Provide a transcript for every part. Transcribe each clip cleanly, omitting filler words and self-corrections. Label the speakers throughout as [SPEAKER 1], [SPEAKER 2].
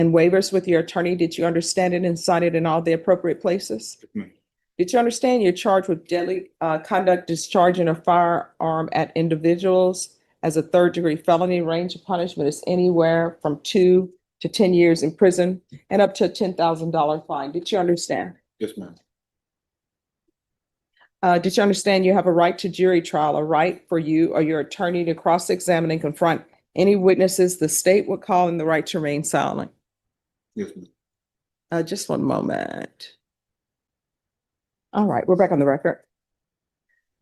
[SPEAKER 1] and waivers with your attorney. Did you understand it and sign it in all the appropriate places?
[SPEAKER 2] Yes, ma'am.
[SPEAKER 1] Did you understand you're charged with deadly conduct, discharging a firearm at individuals as a third-degree felony? Range of punishment is anywhere from 2 to 10 years in prison and up to a $10,000 fine. Did you understand?
[SPEAKER 2] Yes, ma'am.
[SPEAKER 1] Did you understand you have a right to jury trial, a right for you or your attorney to cross-examine and confront any witnesses the state would call, and the right to remain silent?
[SPEAKER 2] Yes, ma'am.
[SPEAKER 1] Just one moment. All right, we're back on the record.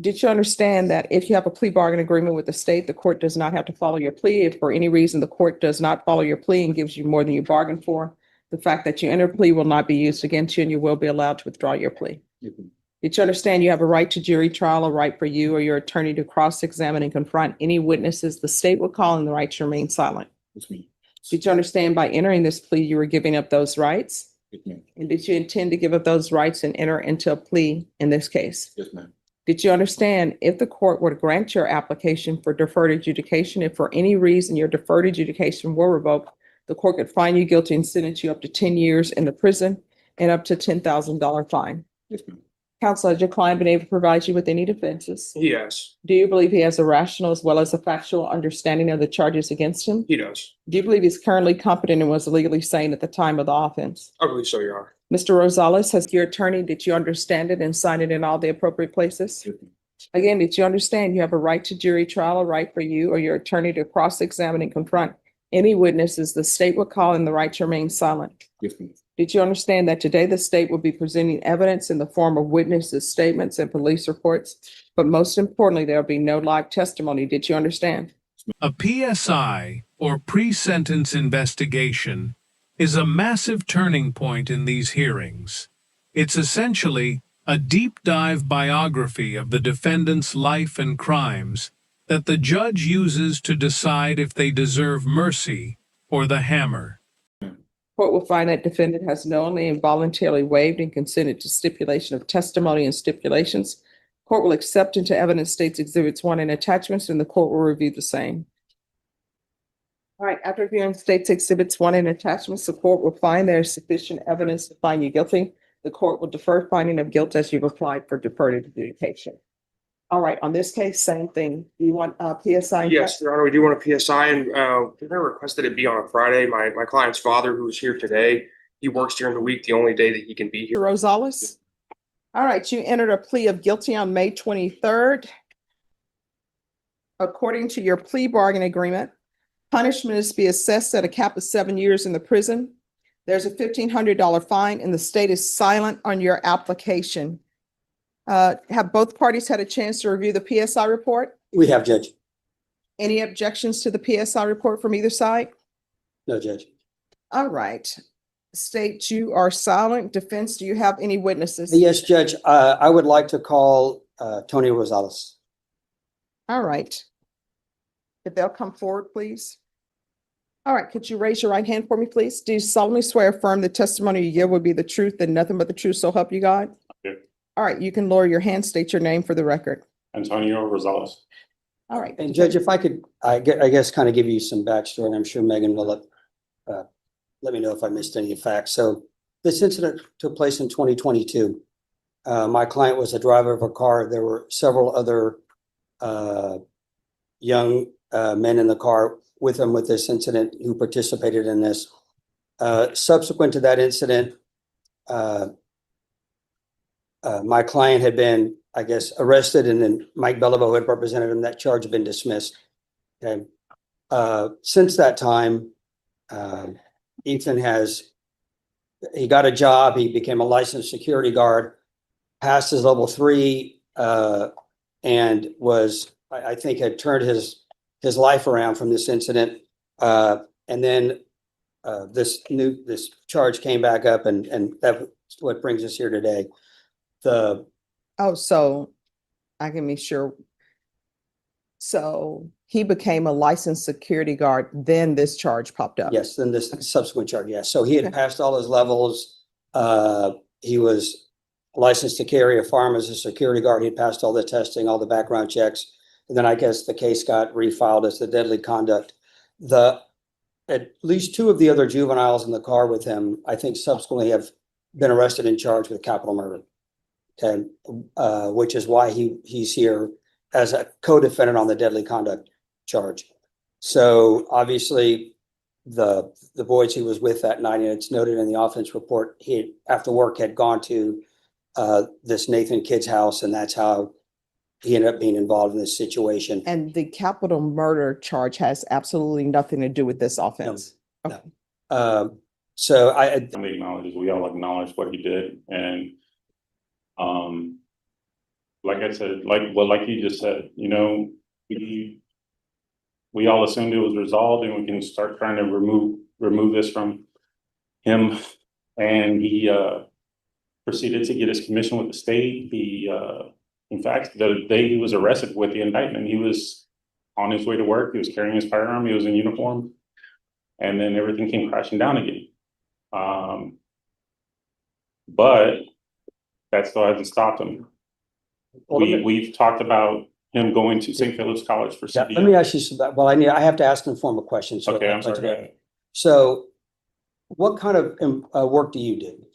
[SPEAKER 1] Did you understand that if you have a plea bargain agreement with the state, the court does not have to follow your plea? If for any reason the court does not follow your plea and gives you more than you bargained for, the fact that you enter a plea will not be used against you and you will be allowed to withdraw your plea.
[SPEAKER 2] Yes, ma'am.
[SPEAKER 1] Did you understand you have a right to jury trial, a right for you or your attorney to cross-examine and confront any witnesses the state will call, and the right to remain silent?
[SPEAKER 2] Yes, ma'am.
[SPEAKER 1] Did you understand by entering this plea, you were giving up those rights?
[SPEAKER 2] Yes, ma'am.
[SPEAKER 1] And did you intend to give up those rights and enter into a plea in this case?
[SPEAKER 2] Yes, ma'am.
[SPEAKER 1] Did you understand if the court were to grant your application for deferred adjudication, if for any reason your deferred adjudication were revoked, the court could find you guilty and sentence you up to 10 years in the prison and up to $10,000 fine?
[SPEAKER 2] Yes, ma'am.
[SPEAKER 1] Counsel, has your client been able to provide you with any defenses?
[SPEAKER 3] Yes,
[SPEAKER 1] Do you believe he has a rational as well as a factual understanding of the charges against him?
[SPEAKER 3] he does.
[SPEAKER 1] Do you believe he's currently competent and was legally sane at the time of the offense?
[SPEAKER 3] I believe so, Your Honor.
[SPEAKER 1] Mr. Rosales, has your attorney, did you understand it and sign it in all the appropriate places?
[SPEAKER 2] Yes, ma'am.
[SPEAKER 1] Again, did you understand you have a right to jury trial, a right for you or your attorney to cross-examine and confront any witnesses the state would call, and the right to remain silent?
[SPEAKER 2] Yes, ma'am.
[SPEAKER 1] Did you understand that today the state will be presenting evidence in the form of witnesses' statements and police reports? But most importantly, there will be no live testimony. Did you understand?
[SPEAKER 4] A PSI, or pre-sentence investigation, is a massive turning point in these hearings. It's essentially a deep dive biography of the defendant's life and crimes that the judge uses to decide if they deserve mercy or the hammer.
[SPEAKER 1] Court will find that defendant has knowingly and voluntarily waived and consented to stipulation of testimony and stipulations. Court will accept into evidence states exhibits 1 and attachments, and the court will review the same. All right, after reviewing states exhibits 1 and attachments, the court will find there is sufficient evidence to find you guilty. The court will defer finding of guilt as you've applied for deferred adjudication. All right, on this case, same thing. Do you want a PSI?
[SPEAKER 3] Yes, Your Honor, we do want a PSI, and I requested it be on a Friday. My client's father, who's here today, he works during the week, the only day that he can be here.
[SPEAKER 1] Rosales? All right, you entered a plea of guilty on May 23rd. According to your plea bargain agreement, punishment is to be assessed at a cap of 7 years in the prison. There's a $1,500 fine, and the state is silent on your application. Have both parties had a chance to review the PSI report?
[SPEAKER 5] We have, Judge.
[SPEAKER 1] Any objections to the PSI report from either side?
[SPEAKER 5] No, Judge.
[SPEAKER 1] All right. State, you are silent. Defense, do you have any witnesses?
[SPEAKER 5] Yes, Judge. I would like to call Tony Rosales.
[SPEAKER 1] All right. If they'll come forward, please. All right, could you raise your right hand for me, please? Do you solemnly swear affirm the testimony you give will be the truth and nothing but the truth, so help you God?
[SPEAKER 6] Okay.
[SPEAKER 1] All right, you can lower your hand, state your name for the record.
[SPEAKER 6] Antonio Rosales.
[SPEAKER 1] All right.
[SPEAKER 5] And Judge, if I could, I guess, kind of give you some backstory, and I'm sure Megan will let me know if I missed any facts. So this incident took place in 2022. My client was a driver of a car. There were several other young men in the car with him with this incident who participated in this. Subsequent to that incident, my client had been, I guess, arrested, and then Mike Beliveau had represented him. That charge had been dismissed. Okay. Since that time, Ethan he got a job. He became a licensed security guard, passed his level 3, and I think had turned his life around from this incident. And then this charge came back up, and that's what brings us here today.
[SPEAKER 1] So I can be sure. So he became a licensed security guard, then this charge popped up.
[SPEAKER 5] Yes, then this subsequent charge, yes. So he had passed all his levels. He was licensed to carry a firearm as a security guard. He passed all the testing, all the background checks. And then I guess the case got refiled as the deadly conduct. The at least two of the other juveniles in the car with him, I think subsequently have been arrested and charged with capital murder. Okay, which is why he's here as a co-defendant on the deadly conduct charge. So obviously, the boys he was with that night, and it's noted in the offense report, he after work had gone to this Nathan kid's house, and that's how he ended up being involved in this situation.
[SPEAKER 1] And the capital murder charge has absolutely nothing to do with this offense.
[SPEAKER 5] No. So I
[SPEAKER 6] We acknowledge, we all acknowledge what he did, and like I said, like you just said, you know, we all assumed it was resolved, and we can start trying to remove this from him. And he proceeded to get his commission with the state. He in fact, the day he was arrested with the indictment, he was on his way to work. He was carrying his firearm. He was in uniform, and then everything came crashing down again. But that still hasn't stopped him. We've talked about him going to St. Philip's College for
[SPEAKER 5] yeah,
[SPEAKER 6] CDL.
[SPEAKER 5] let me ask you some, well, I have to ask informal questions. So
[SPEAKER 6] Okay, I'm sorry. Go ahead.
[SPEAKER 5] So what kind of work do you do?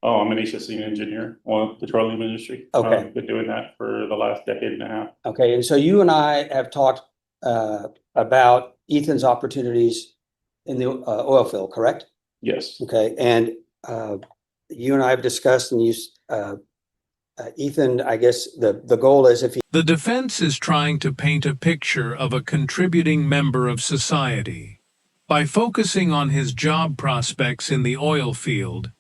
[SPEAKER 6] Oh, I'm an HSE engineer on petroleum industry.
[SPEAKER 5] Okay.
[SPEAKER 6] I've been doing that for the last decade and a half.
[SPEAKER 5] Okay, and so you and I have talked about Ethan's opportunities in the oil field, correct?
[SPEAKER 6] Yes.
[SPEAKER 5] Okay, and you and I have discussed, and Ethan, I guess the goal is if he
[SPEAKER 4] The defense is trying to paint a picture of a contributing member of society. By focusing on his job prospects in the oil field,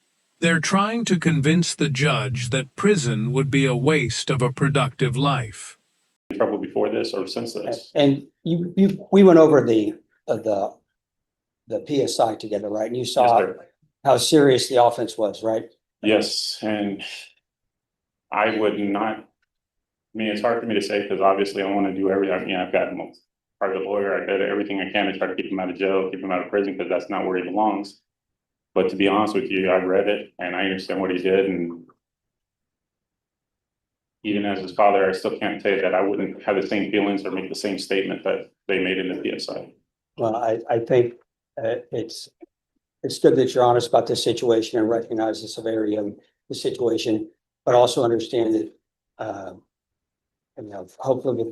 [SPEAKER 4] they're trying to convince the judge that prison would be a waste of a productive life.
[SPEAKER 6] Trouble before this or since this?
[SPEAKER 5] and we went over the PSI together, right? And you
[SPEAKER 6] Yes,
[SPEAKER 5] saw
[SPEAKER 6] sir.
[SPEAKER 5] how serious the offense was, right?
[SPEAKER 6] Yes, and I would not, I mean, it's hard for me to say because obviously I want to do everything. I mean, I've got a private lawyer. I did everything I can to try to keep him out of jail, keep him out of prison, because that's not where he belongs. But to be honest with you, I've read it and I understand what he did. And even as his father, I still can't say that I wouldn't have the same feelings or make the same statement that they made in the PSI.
[SPEAKER 5] Well, I think it's good that you're honest about this situation and recognize the severity of the situation, but also understand that, hopefully,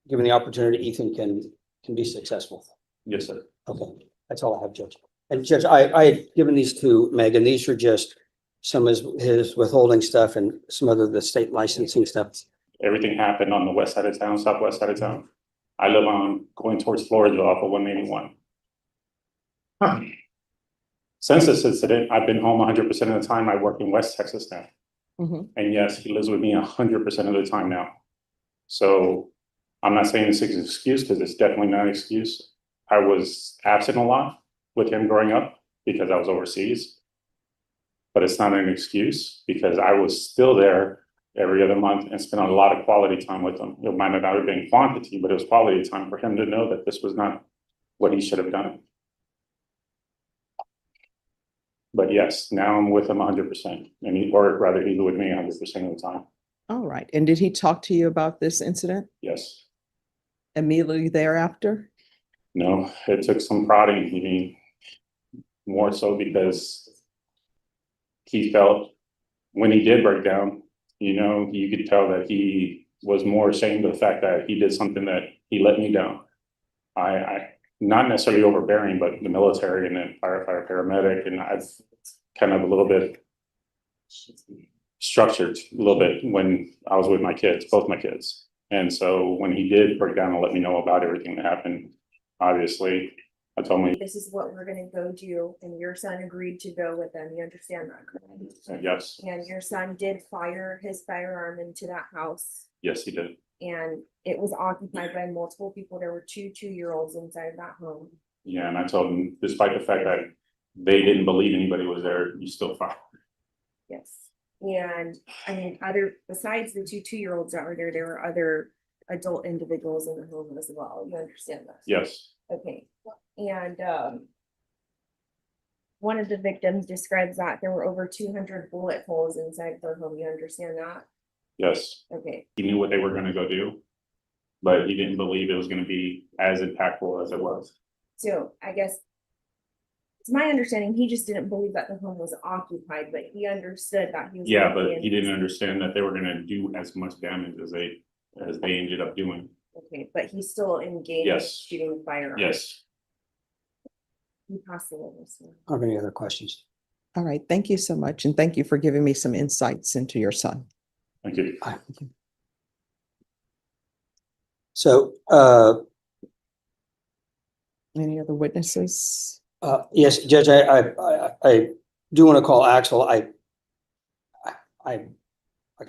[SPEAKER 5] given the opportunity, Ethan can be successful.
[SPEAKER 6] Yes, sir.
[SPEAKER 5] Okay, that's all I have, Judge. And Judge, I had given these to Megan. These are just some of his withholding stuff and some of the state licensing stuff.
[SPEAKER 6] Everything happened on the west side of town, southwest side of town. I live on going towards Floresville off of 181. Since this incident, I've been home 100% of the time. I work in West Texas now.
[SPEAKER 1] Mhm.
[SPEAKER 6] And yes, he lives with me 100% of the time now. So I'm not saying this is an excuse because it's definitely not an excuse. I was absent a lot with him growing up because I was overseas. But it's not an excuse because I was still there every other month and spent a lot of quality time with him. It might not have been quantity, but it was quality time for him to know that this was not what he should have done. But yes, now I'm with him 100%, or rather he's with me 100% of the time.
[SPEAKER 1] All right. And did he talk to you about this incident
[SPEAKER 6] Yes.
[SPEAKER 1] immediately thereafter?
[SPEAKER 6] No, it took some prodding. I mean, more so because he felt when he did break down, you could tell that he was more ashamed of the fact that he did something that he let me down. I not necessarily overbearing, but the military and then firefighter, paramedic, and I've kind of a little bit structured a little bit when I was with my kids, both my kids. And so when he did break down and let me know about everything that happened, obviously, I told him,
[SPEAKER 7] this is what we're gonna go do, and your son agreed to go with them, you understand that, correct?
[SPEAKER 6] yes,
[SPEAKER 7] And your son did fire his firearm into that house,
[SPEAKER 6] yes, he did.
[SPEAKER 7] and it was occupied by multiple people, there were two-year-olds inside that home.
[SPEAKER 6] Yeah, and I told him, despite the fact that they didn't believe anybody was there, you still fired.
[SPEAKER 7] Yes, and I mean, besides the two-year-olds that were there, there were other adult individuals in the home as well, you understand that?
[SPEAKER 6] Yes,
[SPEAKER 7] Okay, and one of the victims describes that there were over 200 bullet holes inside their home, you understand that?
[SPEAKER 6] yes.
[SPEAKER 7] Okay,
[SPEAKER 6] He knew what they were gonna go do, but he didn't believe it was gonna be as impactful as it was.
[SPEAKER 7] so I guess It's my understanding, he just didn't believe that the home was occupied, but he understood that he was.
[SPEAKER 6] Yeah,
[SPEAKER 7] gonna be
[SPEAKER 6] but
[SPEAKER 7] in-
[SPEAKER 6] he didn't understand that they were gonna do as much damage as they ended up doing.
[SPEAKER 7] Okay, but he's still engaged.
[SPEAKER 6] Yes.
[SPEAKER 7] Shooting the firearm.
[SPEAKER 6] Yes.
[SPEAKER 7] He passed the witness.
[SPEAKER 5] Are any other questions?
[SPEAKER 1] All right, thank you so much, and thank you for giving me some insights into your son.
[SPEAKER 6] Thank you.
[SPEAKER 5] So,
[SPEAKER 1] Any other witnesses?
[SPEAKER 5] yes, Judge, I do want to call Axel. I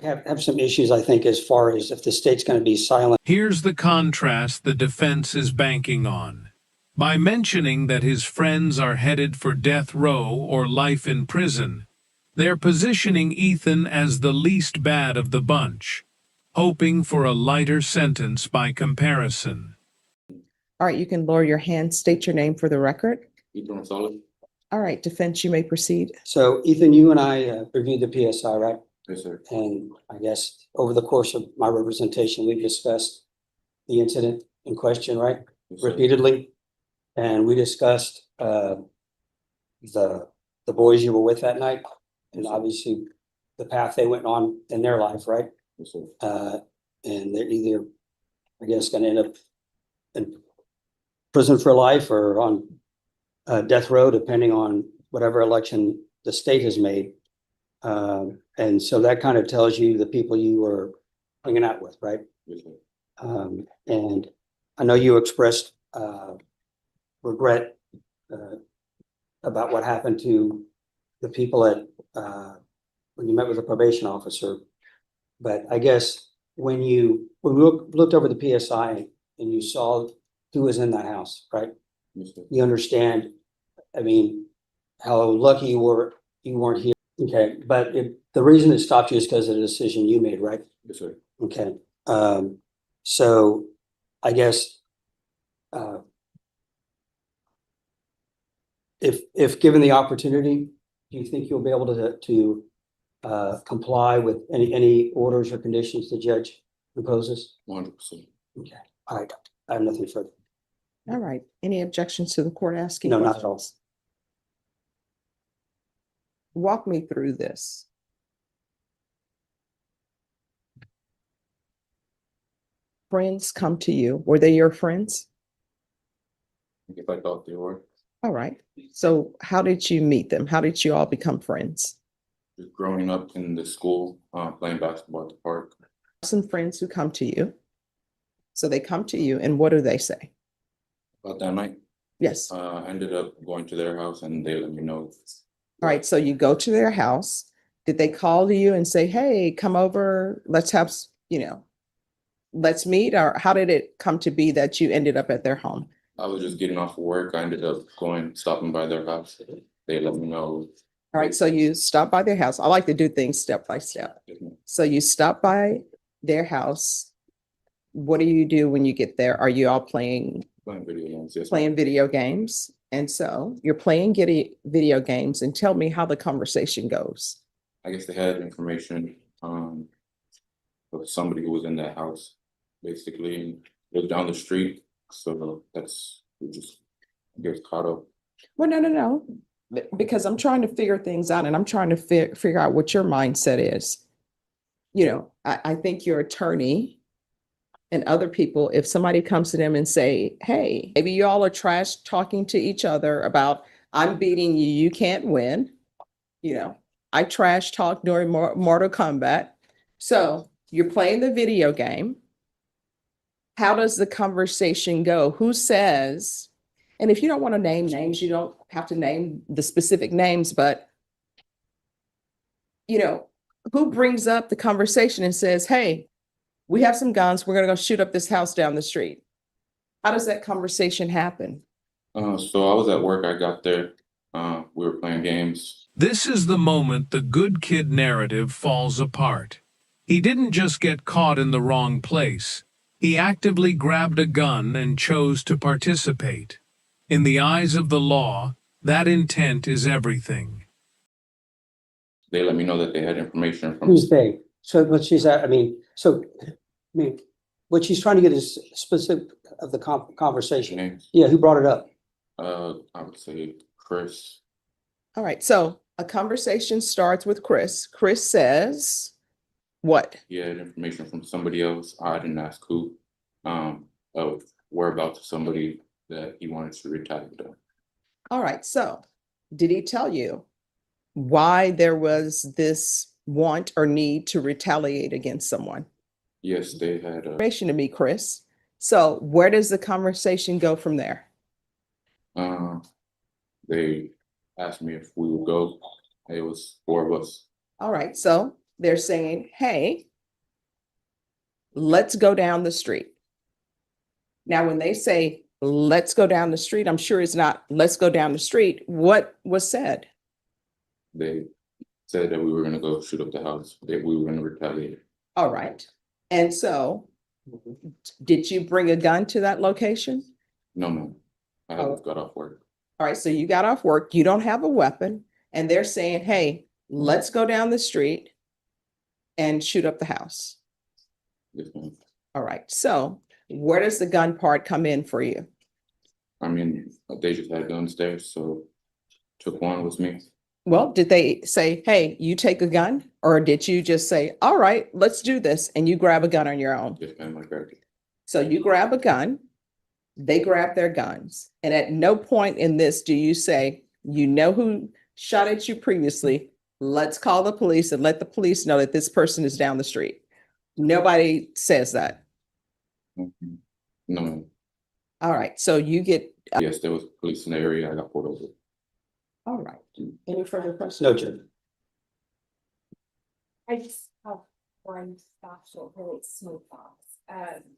[SPEAKER 5] have some issues, I think, as far as if the state's going to be silent.
[SPEAKER 4] Here's the contrast the defense is banking on. By mentioning that his friends are headed for death row or life in prison, they're positioning Ethan as the least bad of the bunch, hoping for a lighter sentence by comparison.
[SPEAKER 1] All right, you can lower your hand, state your name for the record.
[SPEAKER 2] Ethan Gonzalez?
[SPEAKER 1] All right, defense, you may proceed.
[SPEAKER 5] So Ethan, you and I reviewed the PSI, right?
[SPEAKER 2] Yes, sir.
[SPEAKER 5] And I guess over the course of my representation, we've discussed the incident in question, right?
[SPEAKER 2] Yes, sir.
[SPEAKER 5] Repeatedly. And we discussed the boys you were with that night, and obviously the path they went on in their life, right?
[SPEAKER 2] Yes, sir.
[SPEAKER 5] And they're either, I guess, gonna end up in prison for life or on death row, depending on whatever election the state has made. And so that kind of tells you the people you were hanging out with, right?
[SPEAKER 2] Yes, sir.
[SPEAKER 5] And I know you expressed regret about what happened to the people at when you met with the probation officer. But I guess when we looked over the PSI and you saw who was in that house, right?
[SPEAKER 2] Yes, sir.
[SPEAKER 5] You understand, I mean, how lucky you weren't here. Okay, but the reason it stopped you is because of the decision you made, right?
[SPEAKER 2] Yes, sir.
[SPEAKER 5] Okay, so I guess if given the opportunity, do you think you'll be able to comply with any orders or conditions the judge imposes?
[SPEAKER 2] 100%.
[SPEAKER 5] Okay, all right, I have nothing further.
[SPEAKER 1] All right, any objections to the court asking?
[SPEAKER 5] No, not at all.
[SPEAKER 1] questions? Walk me through this. Friends come to you. Were they your friends?
[SPEAKER 2] If I thought they were,
[SPEAKER 1] All right. So how did you meet them? How did you all become friends?
[SPEAKER 2] just growing up in the school, playing basketball at the park.
[SPEAKER 1] Some friends who come to you. So they come to you and what do they say?
[SPEAKER 2] About that night,
[SPEAKER 1] Yes.
[SPEAKER 2] I ended up going to their house and they let me know.
[SPEAKER 1] All right. So you go to their house. Did they call to you and say, hey, come over, let's have, let's meet? Or how did it come to be that you ended up at their home?
[SPEAKER 2] I was just getting off of work. I ended up stopping by their house. They let me know.
[SPEAKER 1] All right. So you stop by their house. I like to do things step by step. So you stop by their house. What do you do when you get there? Are you all playing
[SPEAKER 2] Video games. Yes,
[SPEAKER 1] video games? And so you're playing video games, and tell me how the conversation goes.
[SPEAKER 2] I guess they had information of somebody who was in that house, basically, and lived down the street. So we just get caught up.
[SPEAKER 1] Well, no. Because I'm trying to figure things out, and I'm trying to figure out what your mindset is. I think your attorney and other people, if somebody comes to them and say, hey, maybe you all are trash talking to each other about, I'm beating you, you can't win. I trash talk during Mortal Kombat. So you're playing the video game. How does the conversation go? Who says, and if you don't want to name names, you don't have to name the specific names, but who brings up the conversation and says, hey, we have some guns, we're going to go shoot up this house down the street? How does that conversation happen?
[SPEAKER 2] So I was at work. I got there. We were playing games.
[SPEAKER 4] This is the moment the good kid narrative falls apart. He didn't just get caught in the wrong place. He actively grabbed a gun and chose to participate. In the eyes of the law, that intent is everything.
[SPEAKER 2] They let me know that they had information from.
[SPEAKER 5] Who's they? So what she's at, what she's trying to get is specific of the conversation.
[SPEAKER 2] Names.
[SPEAKER 5] Yeah, who brought it up?
[SPEAKER 2] I would say Chris.
[SPEAKER 1] All right, so a conversation starts with Chris. Chris says, what?
[SPEAKER 2] He had information from somebody else. I didn't ask who. Of whereabouts of somebody that he wanted to retaliate on.
[SPEAKER 1] All right, so did he tell you why there was this want or need to retaliate against someone?
[SPEAKER 2] Yes, they had.
[SPEAKER 1] Information to me, Chris. So where does the conversation go from there?
[SPEAKER 2] They asked me if we would go. It was 4 of us.
[SPEAKER 1] All right, so they're saying, hey, let's go down the street. Now, when they say, let's go down the street, I'm sure it's not, let's go down the street. What was said?
[SPEAKER 2] They said that we were gonna go shoot up the house, that we were gonna retaliate.
[SPEAKER 1] All right. And so did you bring a gun to that location?
[SPEAKER 2] No, no. I
[SPEAKER 1] Oh.
[SPEAKER 2] had got off work.
[SPEAKER 1] All right, so you got off work, you don't have a weapon, and they're saying, hey, let's go down the street and shoot up the house.
[SPEAKER 2] Yes, ma'am.
[SPEAKER 1] All right, so where does the gun part come in for you?
[SPEAKER 2] I mean, they just had guns there, so took one with me.
[SPEAKER 1] Well, did they say, hey, you take a gun? Or did you just say, all right, let's do this, and you grab a gun on your own?
[SPEAKER 2] Yes, ma'am, I grabbed it.
[SPEAKER 1] So you grab a gun, they grab their guns. And at no point in this do you say, you know who shot at you previously, let's call the police and let the police know that this person is down the street. Nobody says that.
[SPEAKER 2] Mhm. No, ma'am.
[SPEAKER 1] All right, so you get,
[SPEAKER 2] Yes, there was police in the area. I got pulled over.
[SPEAKER 1] all right. Any further questions?
[SPEAKER 5] No, Judge.
[SPEAKER 7] I just have one factual relates to smoke box.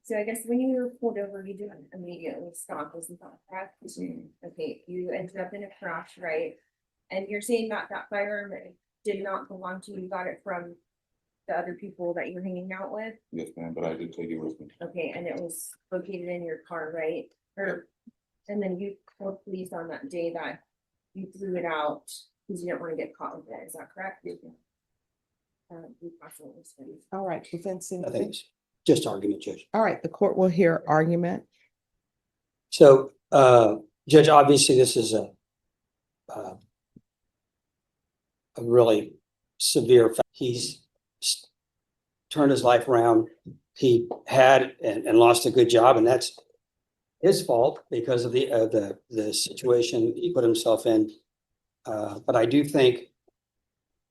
[SPEAKER 7] So I guess when you were pulled over, you didn't immediately stop, wasn't that correct?
[SPEAKER 2] Mhm.
[SPEAKER 7] Okay, you ended up in a crash, right? And you're saying that that firearm did not belong to you, you got it from the other people that you were hanging out with?
[SPEAKER 2] Yes, ma'am, but I did take it with me.
[SPEAKER 7] Okay, and it was located in your car, right? Or, and then you told police on that day that you threw it out because you didn't want to get caught with it, is that correct?
[SPEAKER 2] Yes, ma'am.
[SPEAKER 7] You possibly said-
[SPEAKER 1] All right, defense.
[SPEAKER 5] I think it's just argument, Judge.
[SPEAKER 1] All right, the court will hear argument.
[SPEAKER 5] So, Judge, obviously this is a really severe, he's turned his life around. He had and lost a good job, and that's his fault because of the situation he put himself in. But I do think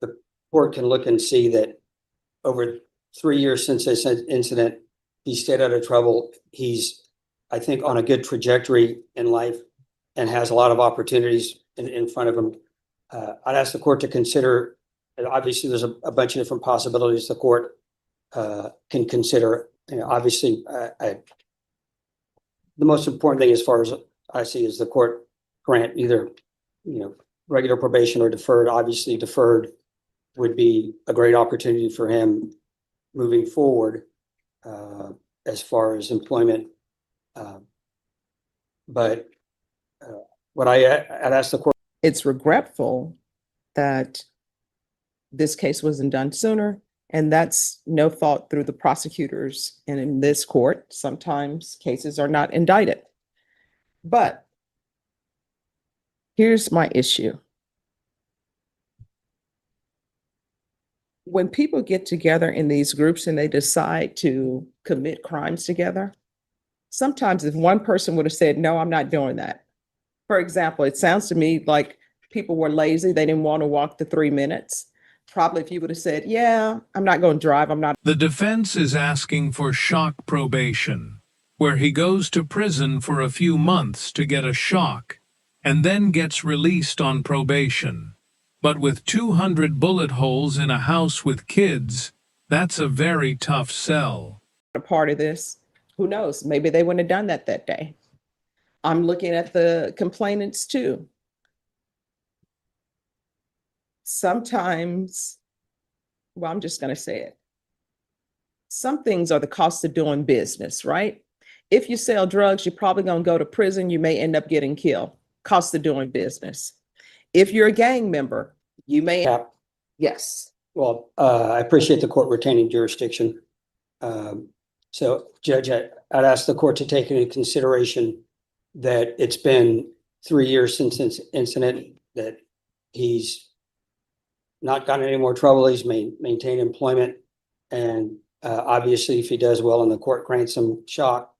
[SPEAKER 5] the court can look and see that over 3 years since this incident, he stayed out of trouble. He's, I think, on a good trajectory in life and has a lot of opportunities in front of him. I'd ask the court to consider, and obviously there's a bunch of different possibilities the court can consider. You know, obviously, the most important thing as far as I see is the court grant either, regular probation or deferred. Obviously, deferred would be a great opportunity for him moving forward as far as employment. But what I'd ask the court.
[SPEAKER 1] It's regretful that this case wasn't done sooner, and that's no fault through the prosecutors. And in this court, sometimes cases are not indicted. But here's my issue. When people get together in these groups and they decide to commit crimes together, sometimes if one person would have said, no, I'm not doing that. For example, it sounds to me like people were lazy. They didn't want to walk the 3 minutes. Probably if you would have said, yeah, I'm not going to drive. I'm not.
[SPEAKER 4] The defense is asking for shock probation, where he goes to prison for a few months to get a shock and then gets released on probation. But with 200 bullet holes in a house with kids, that's a very tough sell.
[SPEAKER 1] A part of this, who knows? Maybe they wouldn't have done that day. I'm looking at the complainants too. Sometimes, well, I'm just going to say it. Some things are the cost of doing business, right? If you sell drugs, you're probably going to go to prison. You may end up getting killed. Cost of doing business. If you're a gang member, you may.
[SPEAKER 5] Yeah.
[SPEAKER 1] Yes.
[SPEAKER 5] Well, I appreciate the court retaining jurisdiction. So, Judge, I'd ask the court to take into consideration that it's been 3 years since this incident, that he's not gotten any more trouble. He's maintained employment. And obviously, if he does well and the court grants him shock,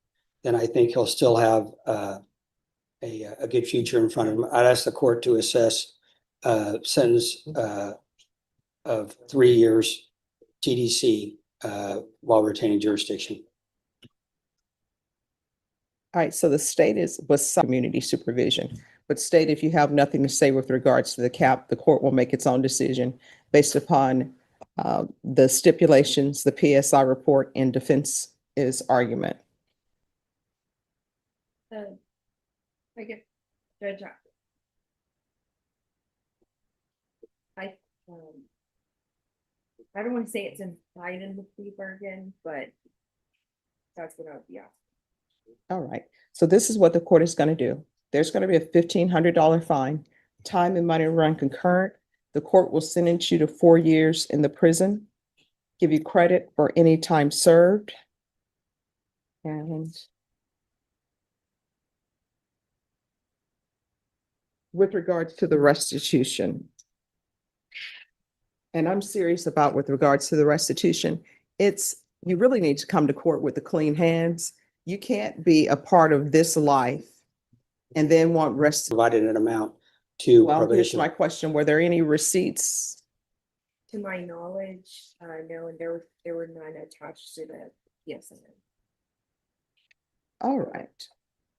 [SPEAKER 5] then I think he'll still have a good future in front of him. I'd ask the court to assess sentence of 3 years TDC while retaining jurisdiction.
[SPEAKER 1] All right, so the state was some community supervision, but state, if you have nothing to say with regards to the cap, the court will make its own decision based upon the stipulations, the PSI report, and defense's argument.
[SPEAKER 7] I get Judge. I don't want to say it's implied in the plea bargain, but that's what I would be asking.
[SPEAKER 1] All right, so this is what the court is going to do. There's going to be a $1,500 fine. Time and money run concurrent. The court will sentence you to 4 years in the prison, give you credit for any time served. And with regards to the restitution, and I'm serious about with regards to the restitution, you really need to come to court with the clean hands. You can't be a part of this life and then want
[SPEAKER 5] Provided an amount to
[SPEAKER 1] Well, here's
[SPEAKER 5] probation.
[SPEAKER 1] my question. Were there any receipts?
[SPEAKER 7] To my knowledge, no, and there were none attached to the PSN.
[SPEAKER 1] All right.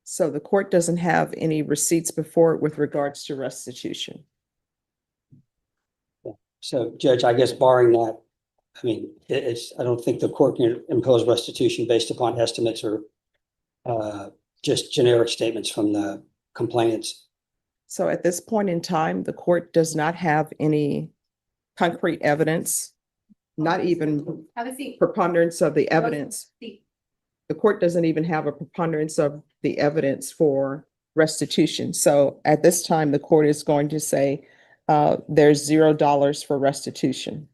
[SPEAKER 1] So the court doesn't have any receipts before it with regards to restitution.
[SPEAKER 5] So Judge, I guess barring that, I mean, I don't think the court can impose restitution based upon estimates or just generic statements from the complainants.
[SPEAKER 1] So at this point in time, the court does not have any concrete evidence, not even
[SPEAKER 7] Have a seat.
[SPEAKER 1] preponderance of the evidence.
[SPEAKER 7] Seat.
[SPEAKER 1] The court doesn't even have a preponderance of the evidence for restitution. So at this time, the court is going to say there's $0 for restitution.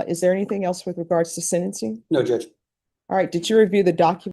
[SPEAKER 1] Is there anything else with regards to sentencing?
[SPEAKER 5] No, Judge.
[SPEAKER 1] All right, did you review the document?